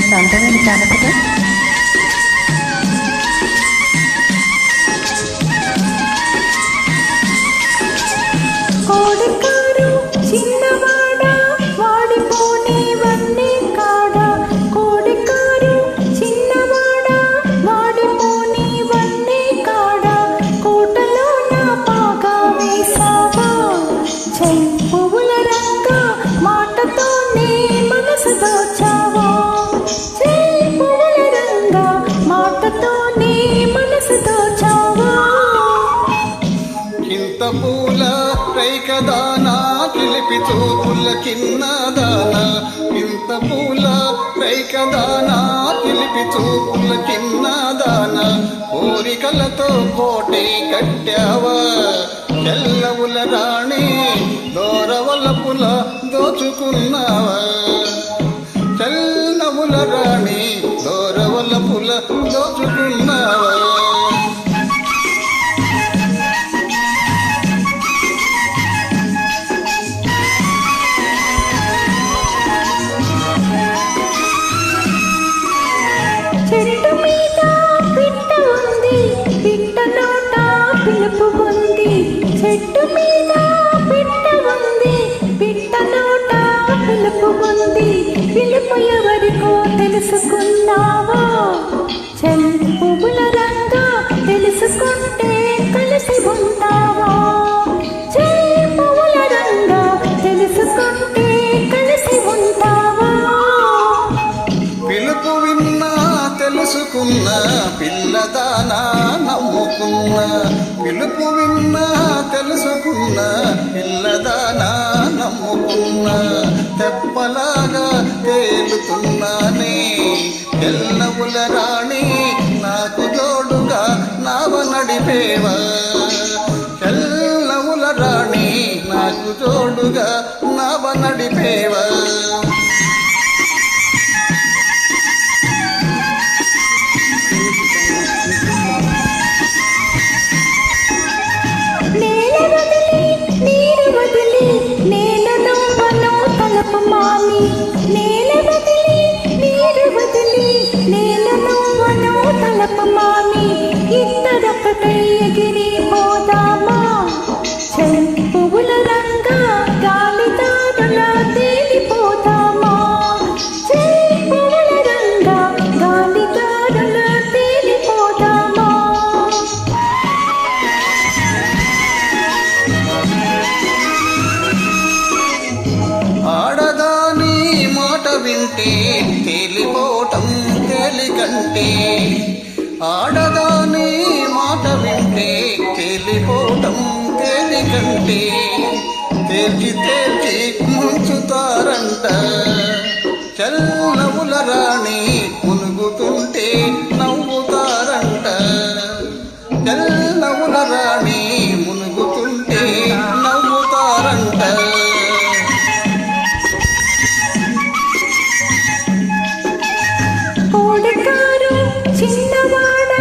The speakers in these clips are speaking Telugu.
ఎంత అందమైన జానపదం. కోడికారు చిన్నవాడ వాడిపోని వన్నే కాడ, కోడికారు చిన్నవాడ వాడిపోని వన్నే కాడ, కోటలో నా పాగా వేసావా చెల్ పువ్వుల రంగ మాటతోనే మనసు దోచావా, చెల్ పువ్వుల రంగ మాటతోనే మనసు దోచావా. ఇంత పూల రైకదానా పిలిపి చూపుల కిన్నదానా, ఇంత పూల రైకదానా పిలిపి చూపుల కిన్నదానా, కోరికలతో కోటే కట్టావా చెల్లవుల రాణి దోరవలపుల దోచుకున్నావా, చెల్లవుల రాణి దోరవలపుల దోచుకున్నావా. చెట్టు మీద పిట్ట ఉంది, పిట్ట నోట పిలుపు ఉంది, చెట్టు మీద పిట్ట ఉంది, పిట్ట నోట పిలుపు ఉంది, పిలుపు ఎవరికో తెలుసుకున్నావా చెల్ పువ్వుల రంగ తెలుసుకుంటే కలిసి ఉంటావా, చెల్ పువ్వుల రంగ తెలుసుకుంటే కలిసి ఉంటావా. పిలుపు విన్నా తెలుసుకున్నా పిల్లదానా నమ్ముకున్నా, పిలుపు విన్నా తెలుసుకున్నా పిల్లదానా నమ్ముకున్నా, తెప్పలాగా తేలుతున్నానే ఎల్లవుల రాణి నాకు తోడుగా నావ నడిపేవా, ఎల్లవుల రాణి నాకు తోడుగా నావ నడిపేవా. నేల వదిలి నీరు వదిలి నేలను వనం తలపు మామి, నేల వదిలి నీరు వదిలి నేలను వనం తలపు మామి, ఇద్దరొకటై ఎగిరిపోదామా చెల్ పువ్వుల రంగ గాలిదారుల తేలిపోదామా, చెల్ పువ్వుల రంగ గాలిదారుల తేలిపోదామా. ఆడదాని మాట వింటే తేలిపోవటం తేలికంటే, ఆడదాని మాట వింటే తేలిపోవటం తేలికంటే, తేల్చి తేల్చి ముంచుతారంట చల్లవుల రాణి మునుగుతుంటే నవ్వుతారంట, చల్లవుల రాణి మునుగుతుంటే నవ్వుతారంట. కోడికారు చిన్నవాడ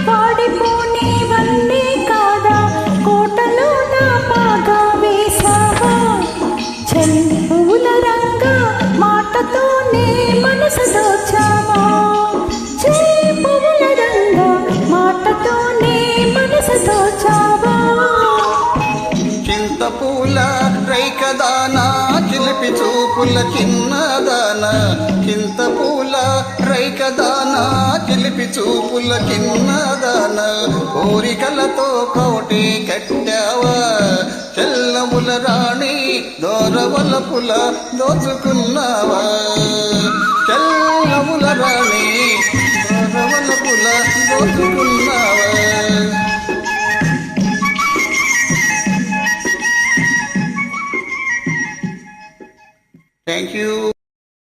వాడిపోని వన్నే కాడ, కోటలో నా పాగా వేసావా చెల్ పువ్వుల రంగ మాటతోనే మనసు దోచావా, చెల్ పువ్వుల రంగ మాటతోనే మనసు దోచావా. చింత పూల రైకదానా చిలిపి చూపుల చిన్నదానా, చింత పూల రైకదానా చిలిపి చూపుల చిన్నదానా, కోరికలతో కోటి కట్టావా చెల్లవుల రాణి దోరవలపుల దోచుకున్నావా, చెల్లవుల రాణి దోరవలపుల దోచుకున్నావా. Thank you.